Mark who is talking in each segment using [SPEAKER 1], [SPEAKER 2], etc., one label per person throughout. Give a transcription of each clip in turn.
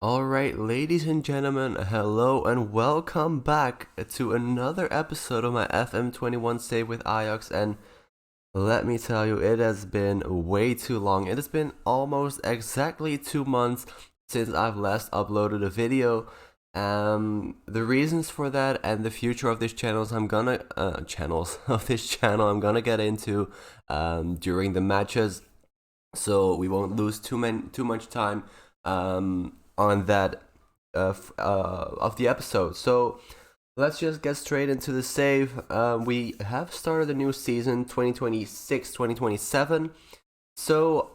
[SPEAKER 1] Alright, ladies and gentlemen, hello and welcome back to another episode of my FM21 Save with Ajax. And let me tell you, it has been way too long. It has been almost exactly 2 months since I've last uploaded a video. The reasons for that and the future of this channels I'm gonna channels of this channel I'm gonna get into during the matches, so we won't lose too much time on that of the episode. So let's just get straight into the save. We have started a new season, 2026-2027. So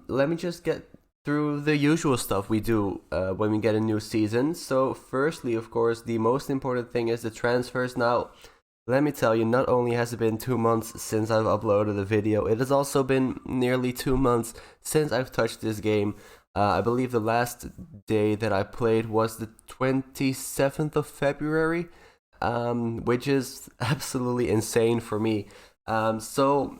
[SPEAKER 1] let me just get through the usual stuff we do when we get a new season. So firstly, of course, the most important thing is the transfers. Now, let me tell you, not only has it been 2 months since I've uploaded a video, it has also been nearly 2 months since I've touched this game. I believe the last day that I played was the 27th of February, which is absolutely insane for me. So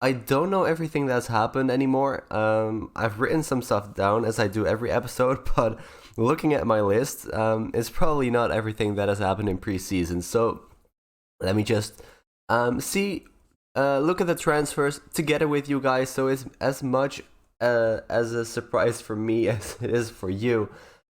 [SPEAKER 1] I don't know everything that's happened anymore. I've written some stuff down as I do every episode, but looking at my list, it's probably not everything that has happened in preseason. So let me just look at the transfers together with you guys. So it's as much as a surprise for me as it is for you.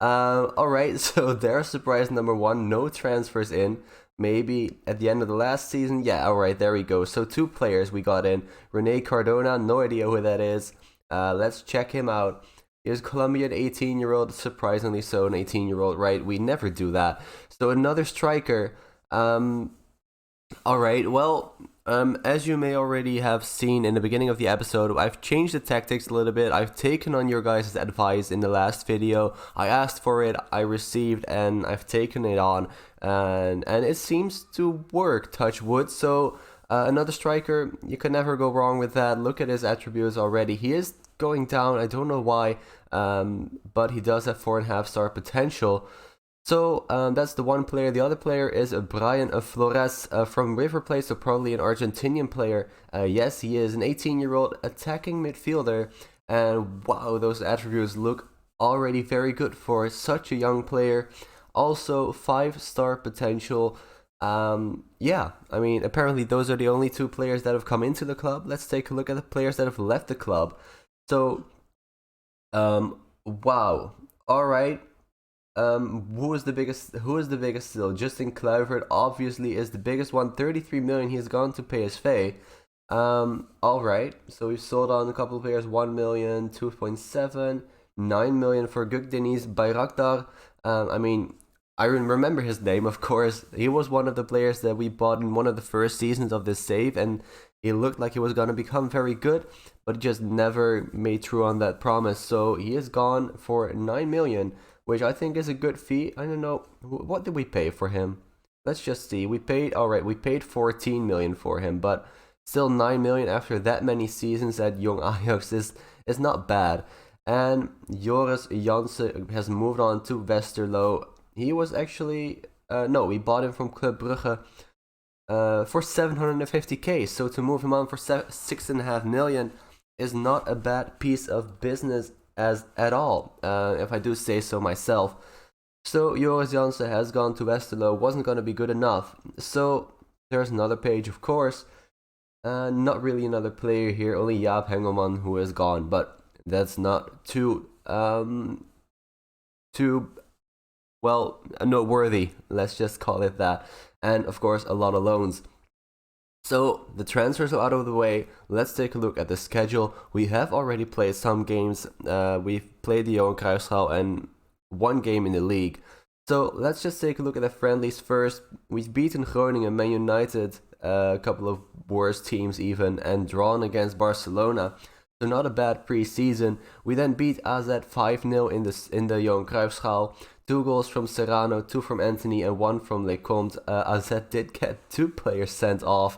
[SPEAKER 1] Alright, so there's surprise number one, no transfers in. Maybe at the end of the last season. Yeah, alright, there we go. So two players we got in. Rene Cardona, no idea who that is. Let's check him out. He's Colombian 18-year-old, surprisingly so, an 18-year-old, right? We never do that. So another striker. Alright, well, as you may already have seen in the beginning of the episode, I've changed the tactics a little bit. I've taken on your guys' advice in the last video. I asked for it, I received, and I've taken it on. And it seems to work, touch wood. So another striker, you can never go wrong with that. Look at his attributes already. He is going down, I don't know why, but he does have 4.5-star potential. So that's the one player. The other player is Brian Flores from River Plate, so probably an Argentinian player. Yes, he is an 18-year-old attacking midfielder. And wow, those attributes look already very good for such a young player. Also, 5-star potential. Yeah, I mean, apparently those are the only two players that have come into the club. Let's take a look at the players that have left the club. So, wow. All right. Who is the biggest? Who is the biggest still? Justin Kluivert obviously is the biggest one. 33 million. He's gone to PSV. All right. So we've sold on a couple of players. 1 million, 2.7, 9 million for Gugdenis Bayraktar. I mean, I remember his name, of course. He was one of the players that we bought in one of the first seasons of this save, and he looked like he was gonna become very good, but just never made true on that promise. So he is gone for 9 million, which I think is a good fee. I don't know, what did we pay for him? Let's just see. We paid 14 million for him, but still 9 million after that many seasons at Young Ajax is not bad. And Joris Jansen has moved on to Westerlo. He was actually no, we bought him from Club Brugge for 750k. So to move him on for 6.5 million is not a bad piece of business at all, if I do say so myself. So Joris Jansen has gone to Westerlo, wasn't going to be good enough. So there's another page, of course. Not really another player here, only Jaap Hengelman who is gone, but that's not too well noteworthy. Let's just call it that. And of course, a lot of loans. So the transfers are out of the way. Let's take a look at the schedule. We have already played some games. We've played the Johan Cruijffschaal and one game in the league. So let's just take a look at the friendlies first. We've beaten Groningen, Man United, a couple of worse teams even, and drawn against Barcelona. So not a bad pre-season. We then beat AZ 5-0 in the Johan Cruijffschaal. 2 goals from Serrano, 2 from Anthony, and 1 from Lecomte. AZ did get 2 players sent off,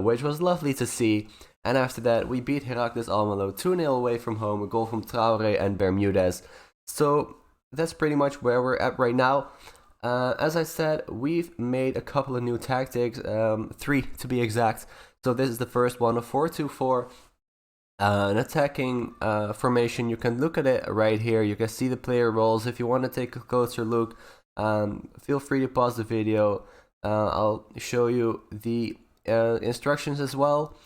[SPEAKER 1] which was lovely to see. And after that, we beat Heracles Almelo 2-0 away from home, a goal from Traoré and Bermudez. So that's pretty much where we're at right now. As I said, we've made a couple of new tactics, 3 to be exact. So this is the first one, a 4-2-4. An attacking formation. You can look at it right here. You can see the player roles. If you want to take a closer look, feel free to pause the video. I'll show you the instructions as well.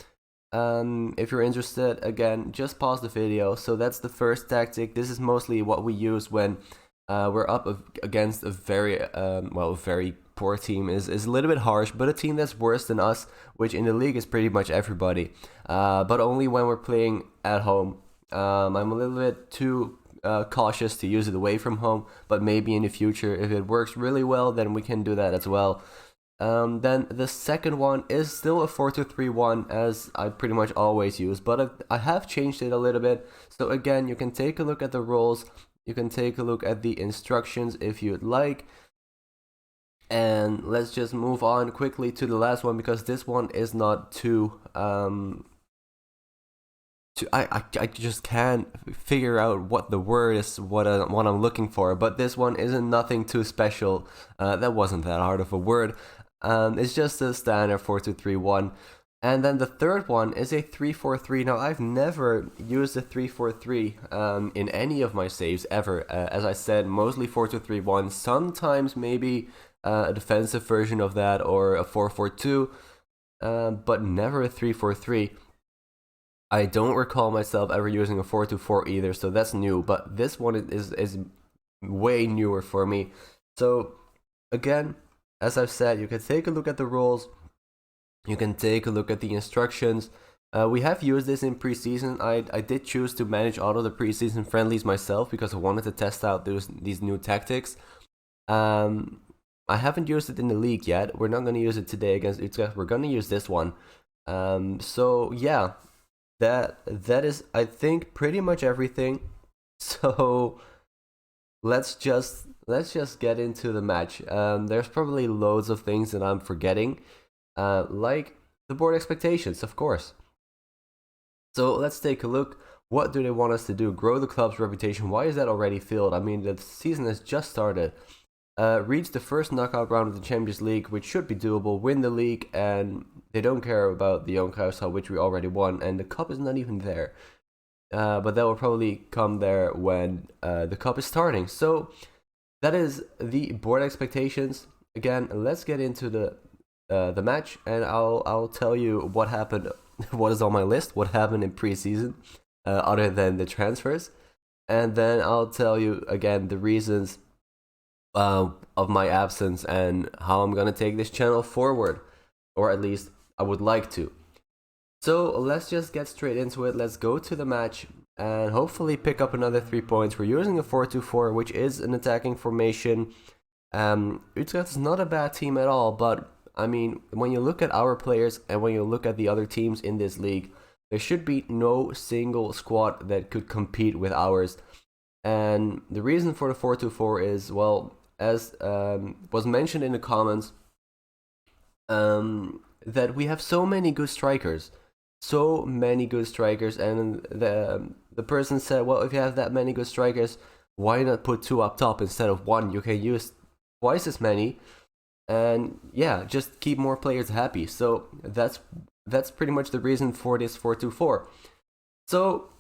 [SPEAKER 1] If you're interested, again, just pause the video. So that's the first tactic. This is mostly what we use when we're up against a very very poor team. Is a little bit harsh, but a team that's worse than us, which in the league is pretty much everybody, but only when we're playing at home. I'm a little bit too cautious to use it away from home, but maybe in the future, if it works really well, then we can do that as well. Then the second one is still a 4-2-3-1, as I pretty much always use, but I have changed it a little bit. So again, you can take a look at the roles, you can take a look at the instructions if you'd like. And let's just move on quickly to the last one, because this one is not too I just can't figure out what the word is, what I'm looking for. But this one isn't nothing too special. That wasn't that hard of a word. It's just a standard 4-2-3-1. And then the third one is a 3-4-3. Now, I've never used a 3-4-3 in any of my saves ever. As I said, mostly 4-2-3-1. Sometimes maybe a defensive version of that, or a 4-4-2, but never a 3-4-3. I don't recall myself ever using a 4-2-4 either, so that's new. But this one is way newer for me. So again, as I've said, you can take a look at the rules. You can take a look at the instructions. We have used this in preseason. I did choose to manage all of the preseason friendlies myself because I wanted to test out these new tactics. I haven't used it in the league yet. We're not going to use it today against Utrecht. We're going to use this one. So yeah, that is, I think, pretty much everything. So let's just get into the match. There's probably loads of things that I'm forgetting, like the board expectations, of course. So let's take a look. What do they want us to do? Grow the club's reputation. Why is that already filled? I mean, the season has just started. Reach the first knockout round of the Champions League, which should be doable. Win the league, and they don't care about the Young Kruiswijk, which we already won, and the cup is not even there. But that will probably come there when the cup is starting. So that is the board expectations. Again, let's get into the match, and I'll tell you what happened, what is on my list, what happened in preseason, other than the transfers, and then I'll tell you again the reasons of my absence and how I'm gonna take this channel forward, or at least I would like to. So let's just get straight into it. Let's go to the match and hopefully pick up another 3 points. We're using a 4-2-4, which is an attacking formation. Utrecht is not a bad team at all, but I mean, when you look at our players and when you look at the other teams in this league, there should be no single squad that could compete with ours. And the reason for the 4-2-4 is, well, as was mentioned in the comments, that we have so many good strikers. And the person said, well, if you have that many good strikers, why not put 2 up top instead of 1? You can use twice as many, and yeah, just keep more players happy. So that's pretty much the reason for this 4-2-4. So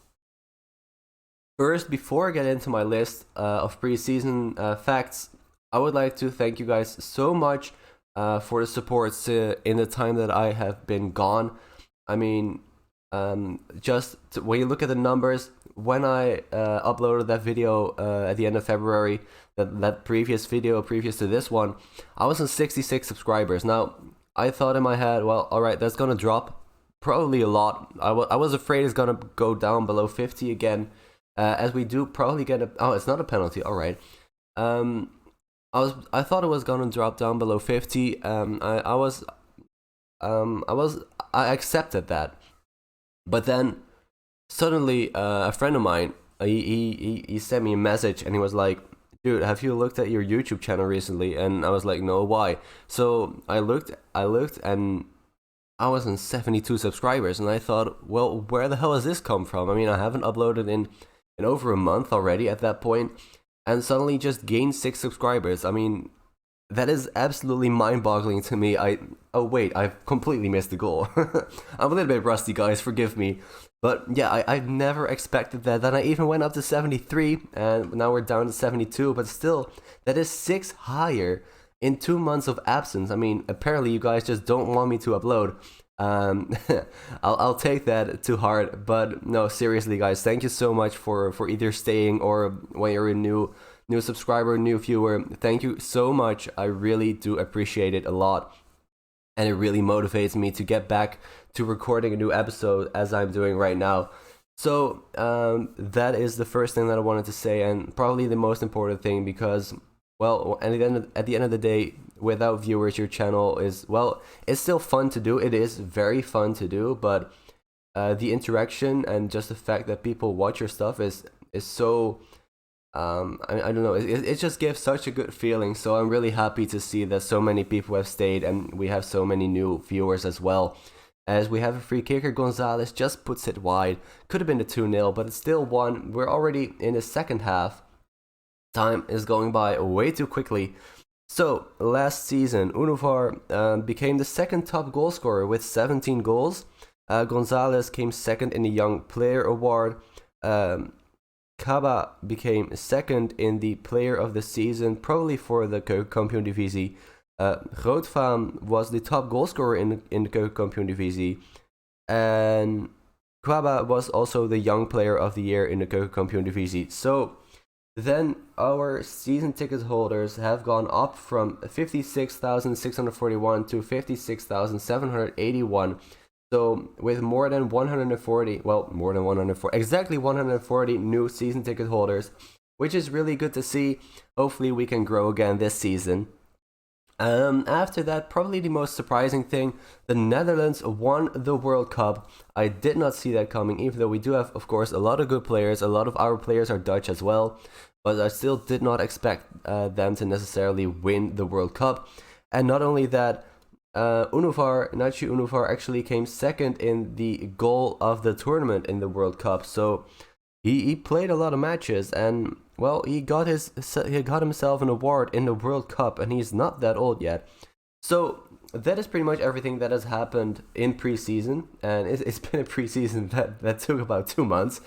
[SPEAKER 1] first, before I get into my list of preseason facts, I would like to thank you guys so much for the support in the time that I have been gone. I mean, when you look at the numbers, when I uploaded that video at the end of February, that previous video previous to this one, I was on 66 subscribers. Now, I thought in my head, well, alright, that's gonna drop probably a lot. I was afraid it's gonna go down below 50 again, as we do probably get oh, it's not a penalty, alright. I thought it was gonna drop down below 50. I accepted that, but then suddenly a friend of mine, he sent me a message and he was like, "Dude, have you looked at your YouTube channel recently?" And I was like, "No, why?" So I looked, and I was on 72 subscribers, and I thought, well, where the hell has this come from? I mean, I haven't uploaded in over a month already at that point, and suddenly just gained 6 subscribers. I mean, that is absolutely mind-boggling to me. Oh wait, I've completely missed the goal. I'm a little bit rusty, guys, forgive me. But yeah, I never expected that. Then I even went up to 73, and now we're down to 72. But still, that is 6 higher in 2 months of absence. I mean, apparently you guys just don't want me to upload. Um, I'll take that to heart. But no, seriously, guys, thank you so much for either staying or when you're a new subscriber, new viewer. Thank you so much. I really do appreciate it a lot, and it really motivates me to get back to recording a new episode as I'm doing right now. So that is the first thing that I wanted to say, and probably the most important thing, because, well, at the end of the day, without viewers, your channel is, well, it's still fun to do. It is very fun to do, but the interaction and just the fact that people watch your stuff is so, I don't know, it just gives such a good feeling. So I'm really happy to see that so many people have stayed, and we have so many new viewers as well. As we have a free kicker, Gonzalez just puts it wide. Could have been a 2-0, but it's still 1. We're already in the second half. Time is going by way too quickly. So, last season, Unuvar became the second top goal scorer with 17 goals. Gonzalez came second in the Young Player Award. Kaba became second in the Player of the Season, probably for the Keukenkampioen-divisie. Grootvaam was the top goal scorer in the Keukenkampioen-divisie. And Kwaba was also the Young Player of the Year in the Keukenkampioen-divisie. So then our season ticket holders have gone up from 56,641 to 56,781. So with more than 140, exactly 140 new season ticket holders, which is really good to see. Hopefully we can grow again this season. After that, probably the most surprising thing, the Netherlands won the World Cup. I did not see that coming, even though we do have, of course, a lot of good players. A lot of our players are Dutch as well, but I still did not expect them to necessarily win the World Cup. And not only that, Nachi Unuvar actually came second in the goal of the tournament in the World Cup. So he played a lot of matches, and well, he got himself an award in the World Cup, and he's not that old yet. So that is pretty much everything that has happened in preseason, and it's been a preseason that took about 2 months.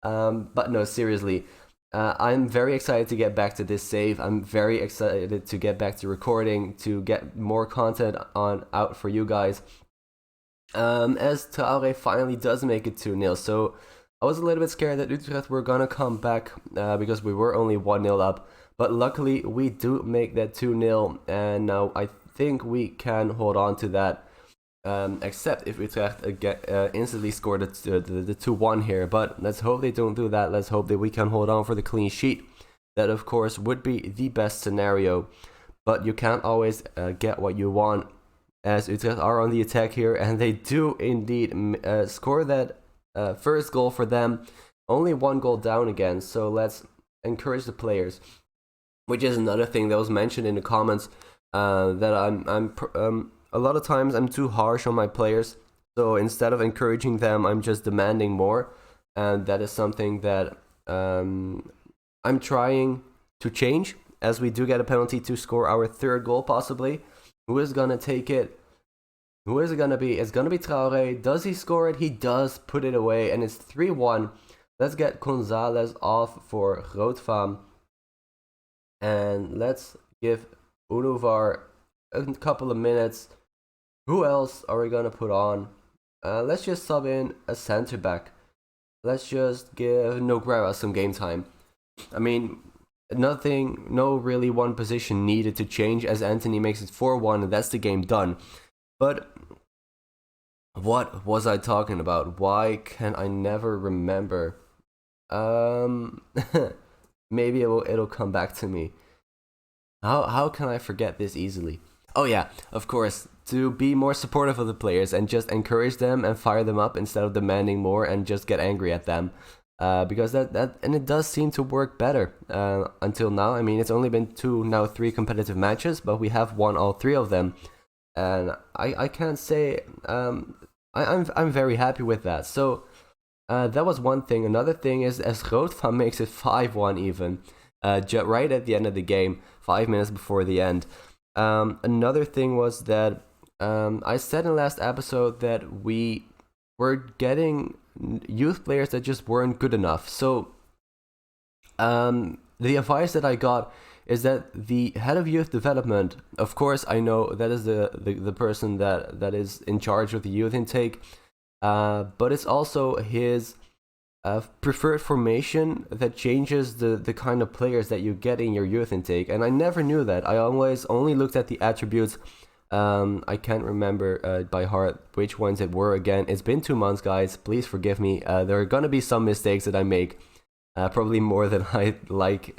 [SPEAKER 1] But no, seriously, I'm very excited to get back to this save. I'm very excited to get back to recording, to get more content out for you guys. As Traoré finally does make it 2-0, so I was a little bit scared that Utrecht were gonna come back because we were only 1-0 up, but luckily we do make that 2-0, and now I think we can hold on to that, except if Utrecht instantly scored the 2-1 here, but let's hope they don't do that. Let's hope that we can hold on for the clean sheet. That, of course, would be the best scenario, but you can't always get what you want, as Utrecht are on the attack here, and they do indeed score that first goal for them. Only 1 goal down again, so let's encourage the players, which is another thing that was mentioned in the comments, that I'm a lot of times I'm too harsh on my players. So instead of encouraging them, I'm just demanding more, and that is something that I'm trying to change, as we do get a penalty to score our 3rd goal possibly. Who is gonna take it? Who is it gonna be? It's gonna be Traoré. Does he score it? He does put it away, and it's 3-1. Let's get Gonzalez off for Grootvaam, and let's give Unuvar a couple of minutes. Who else are we gonna put on? Let's just sub in a center back. Let's just give Nogueira some game time. I mean, no really one position needed to change, as Anthony makes it 4-1, and that's the game done. But what was I talking about? Why can I never remember? Maybe it'll come back to me. How can I forget this easily? Oh yeah, of course, to be more supportive of the players and just encourage them and fire them up instead of demanding more and just get angry at them. Because that and it does seem to work better until now. I mean, it's only been 3 competitive matches, but we have won all 3 of them. And I can't say I'm very happy with that. So that was one thing. Another thing is, as Grootvaam makes it 5-1 even, right at the end of the game, 5 minutes before the end. Another thing was that I said in the last episode that we were getting youth players that just weren't good enough. So the advice that I got is that the head of youth development, of course, I know that is the person that is in charge of the youth intake, but it's also his preferred formation that changes the kind of players that you get in your youth intake. And I never knew that. I always only looked at the attributes. I can't remember by heart which ones it were again. It's been 2 months, guys. Please forgive me. There are gonna be some mistakes that I make. Probably more than I like,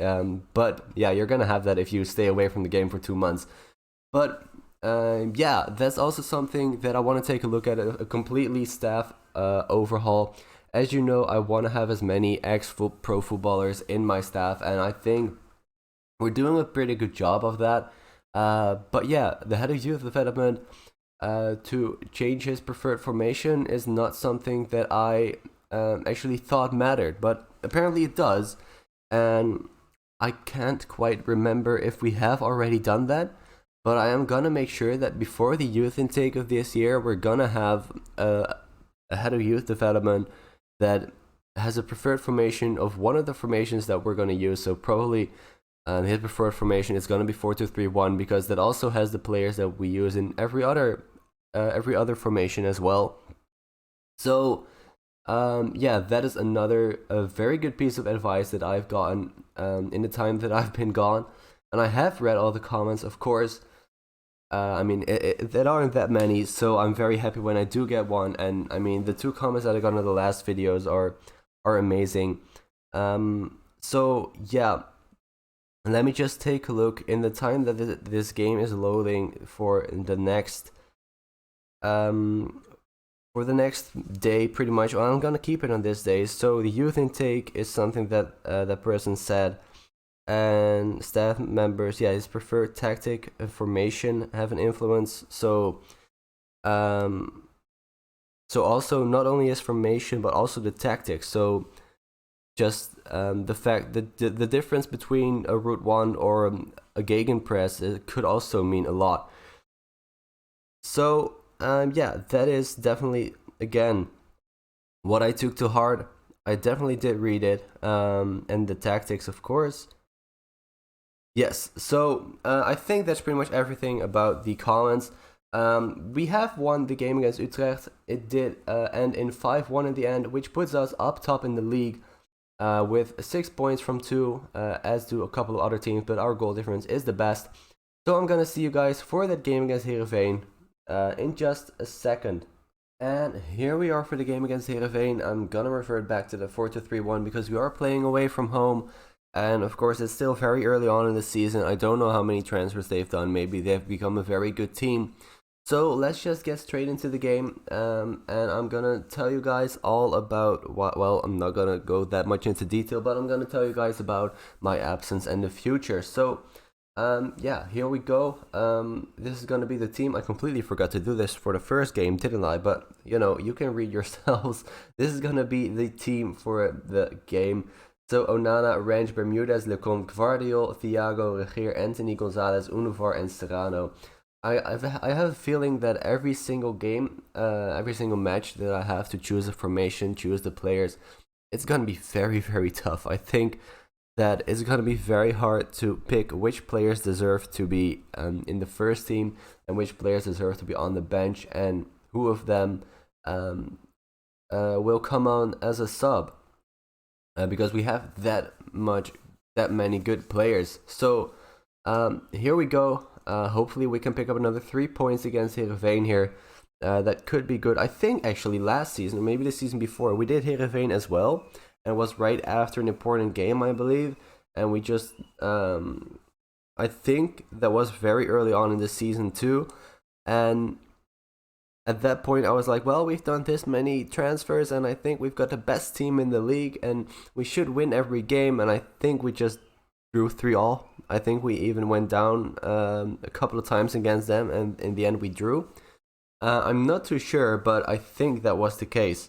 [SPEAKER 1] but yeah, you're gonna have that if you stay away from the game for 2 months. But yeah, that's also something that I want to take a look at, a completely staff overhaul. As you know, I want to have as many ex-pro footballers in my staff, and I think we're doing a pretty good job of that. But yeah, the head of youth development to change his preferred formation is not something that I actually thought mattered, but apparently it does, and I can't quite remember if we have already done that, but I am gonna make sure that before the youth intake of this year, we're gonna have a head of youth development that has a preferred formation of one of the formations that we're gonna use. So probably his preferred formation is gonna be 4-2-3-1, because that also has the players that we use in every other formation as well. So yeah, that is another very good piece of advice that I've gotten in the time that I've been gone, and I have read all the comments, of course. I mean, there aren't that many, so I'm very happy when I do get one. And I mean, the 2 comments that I got in the last videos are amazing. So yeah, let me just take a look in the time that this game is loading for the next day, pretty much. Well, I'm gonna keep it on this day. So the youth intake is something that that person said, and staff members, yeah, his preferred tactic and formation have an influence. So so also not only his formation but also the tactics. So just the fact that the difference between a route 1 or a gegenpress, it could also mean a lot. So yeah, that is definitely, again, what I took to heart. I definitely did read it, and the tactics, of course. Yes, so I think that's pretty much everything about the comments. We have won the game against Utrecht. It did end in 5-1 in the end, which puts us up top in the league with 6 points from 2, as do a couple of other teams, but our goal difference is the best. So I'm gonna see you guys for that game against Heerenveen in just a second. And here we are for the game against Heerenveen. I'm gonna revert back to the 4-2-3-1 because we are playing away from home. And of course, it's still very early on in the season. I don't know how many transfers they've done. Maybe they've become a very good team. So let's just get straight into the game. And I'm gonna tell you guys all about what. Well, I'm not gonna go that much into detail, but I'm gonna tell you guys about my absence and the future. So yeah, here we go. This is gonna be the team. I completely forgot to do this for the first game, didn't I? But you know, you can read yourselves. This is gonna be the team for the game. So Onana, Range, Bermudez, Lecomte, Gvardiol, Thiago, Regeer, Anthony, Gonzalez, Univar, and Serrano. I have a feeling that every single game, every single match that I have to choose a formation, choose the players, it's gonna be very, very tough. I think that it's gonna be very hard to pick which players deserve to be in the first team and which players deserve to be on the bench, and who of them will come on as a sub. Because we have that many good players. So here we go. Hopefully we can pick up another 3 points against Heerenveen here. That could be good. I think actually last season, or maybe the season before, we did Heerenveen as well, and it was right after an important game, I believe. And we just, I think that was very early on in the season too. And at that point, I was like, well, we've done this many transfers, and I think we've got the best team in the league, and we should win every game. And I think we just drew 3-3. I think we even went down a couple of times against them, and in the end, we drew. I'm not too sure, but I think that was the case.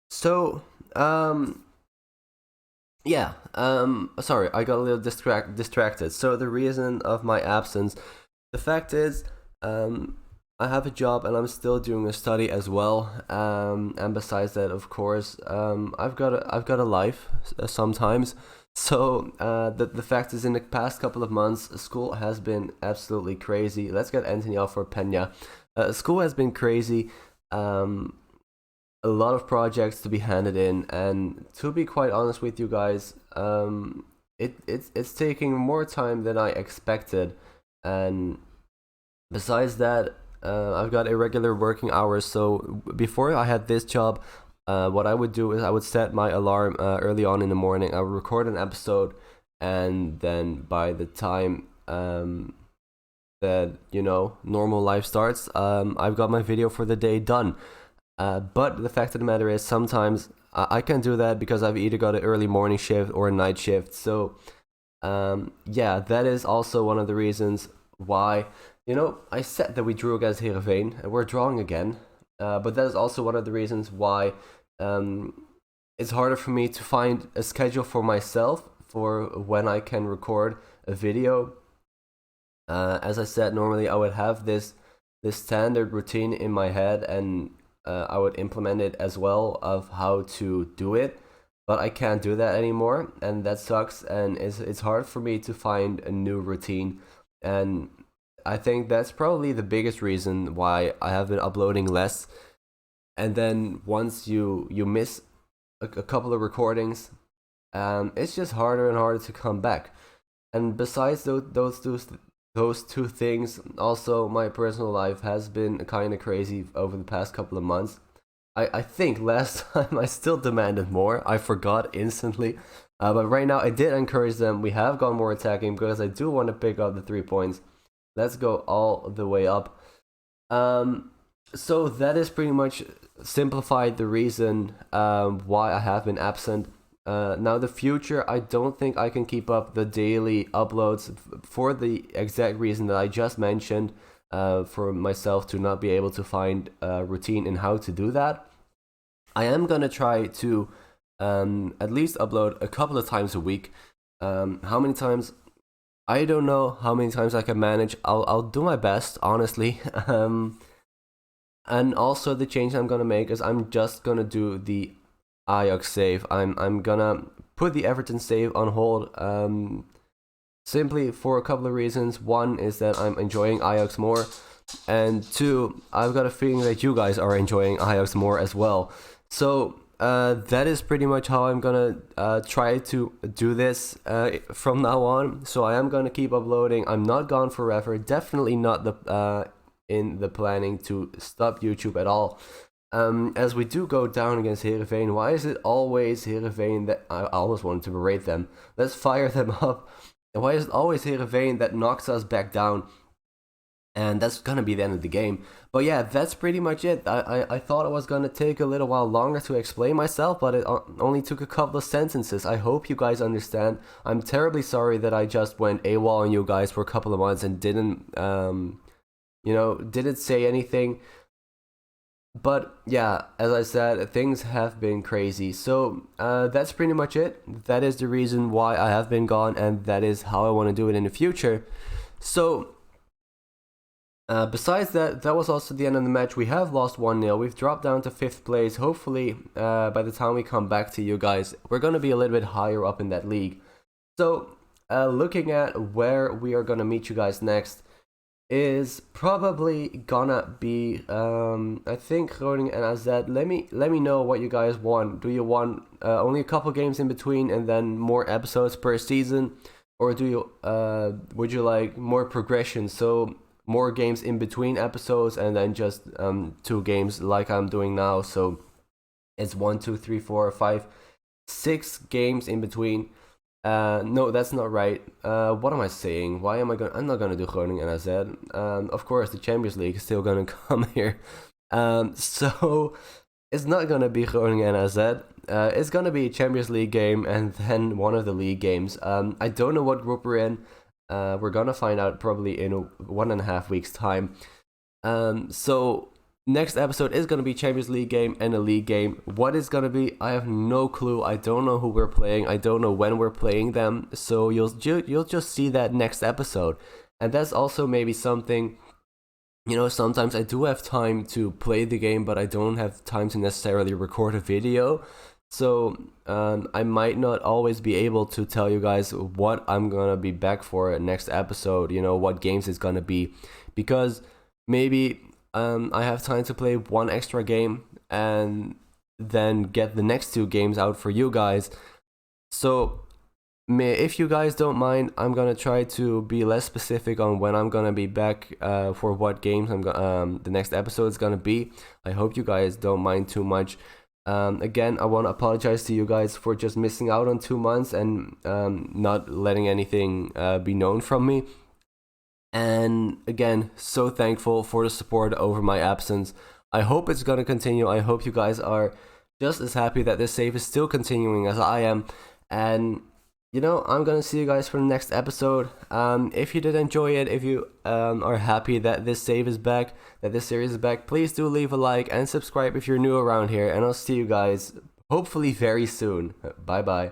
[SPEAKER 1] So, yeah, sorry, I got a little distracted. So the reason of my absence, the fact is, I have a job and I'm still doing a study as well. And besides that, of course, I've got a life sometimes. So the fact is, in the past couple of months, school has been absolutely crazy. Let's get Anthony off for Pena. School has been crazy. Um, a lot of projects to be handed in, and to be quite honest with you guys, it's taking more time than I expected. And besides that, I've got irregular working hours. So before I had this job, what I would do is I would set my alarm early on in the morning. I would record an episode, and then by the time that normal life starts, I've got my video for the day done. But the fact of the matter is, sometimes I can't do that because I've either got an early morning shift or a night shift. So yeah, that is also one of the reasons why. I said that we drew against Heerenveen, and we're drawing again. But that is also one of the reasons why it's harder for me to find a schedule for myself for when I can record a video. As I said, normally I would have this standard routine in my head, and I would implement it as well of how to do it. But I can't do that anymore, and that sucks. And it's hard for me to find a new routine, and I think that's probably the biggest reason why I have been uploading less. And then once you miss a couple of recordings, it's just harder and harder to come back. And besides those two things, also my personal life has been kind of crazy over the past couple of months. I think last time I still demanded more. I forgot instantly. But right now I did encourage them. We have gone more attacking because I do want to pick up the 3 points. Let's go all the way up. So that is pretty much simplified the reason why I have been absent. Now the future, I don't think I can keep up the daily uploads for the exact reason that I just mentioned. For myself to not be able to find a routine in how to do that. I am gonna try to at least upload a couple of times a week. How many times? I don't know how many times I can manage. I'll do my best, honestly. And also the change I'm gonna make is I'm just gonna do the Ajax save. I'm gonna put the Everton save on hold. Simply for a couple of reasons. One is that I'm enjoying Ajax more, and two, I've got a feeling that you guys are enjoying Ajax more as well. So that is pretty much how I'm gonna try to do this from now on. So I am gonna keep uploading. I'm not gone forever. Definitely not in the planning to stop YouTube at all. As we do go down against Heerenveen, why is it always Heerenveen that I almost wanted to berate them? Let's fire them up. And why is it always Heerenveen that knocks us back down? And that's gonna be the end of the game. But yeah, that's pretty much it. I thought it was gonna take a little while longer to explain myself, but it only took a couple of sentences. I hope you guys understand. I'm terribly sorry that I just went AWOL on you guys for a couple of months and didn't say anything. But yeah, as I said, things have been crazy. So that's pretty much it. That is the reason why I have been gone, and that is how I want to do it in the future. So besides that, that was also the end of the match. We have lost 1-0. We've dropped down to 5th place. Hopefully, by the time we come back to you guys, we're going to be a little bit higher up in that league. So looking at where we are going to meet you guys next, is probably gonna be I think Groningen and AZ. Let me know what you guys want. Do you want only a couple games in between and then more episodes per season, or do you would you like more progression, so more games in between episodes and then just 2 games like I'm doing now? So it's 1, 2, 3, 4, 5, 6 games in between. No, that's not right. What am I saying? Why am I going? I'm not gonna do Groningen and AZ. Of course, the Champions League is still gonna come here. So it's not gonna be Groningen and AZ. It's gonna be a Champions League game and then one of the league games. I don't know what group we're in. We're gonna find out probably in 1.5 weeks' time. So next episode is going to be Champions League game and a league game. What it's going to be, I have no clue. I don't know who we're playing. I don't know when we're playing them. So you'll just see that next episode. And that's also maybe something sometimes I do have time to play the game, but I don't have time to necessarily record a video. So I might not always be able to tell you guys what I'm gonna be back for next episode, what games it's gonna be, because maybe I have time to play one extra game and then get the next two games out for you guys. So if you guys don't mind, I'm gonna try to be less specific on when I'm gonna be back for what games the next episode is gonna be. I hope you guys don't mind too much. Again, I want to apologize to you guys for just missing out on 2 months and not letting anything be known from me. And again, so thankful for the support over my absence. I hope it's gonna continue. I hope you guys are just as happy that this save is still continuing as I am. And I'm gonna see you guys for the next episode. If you did enjoy it, if you are happy that this save is back, that this series is back, please do leave a like and subscribe if you're new around here. And I'll see you guys hopefully very soon. Bye bye.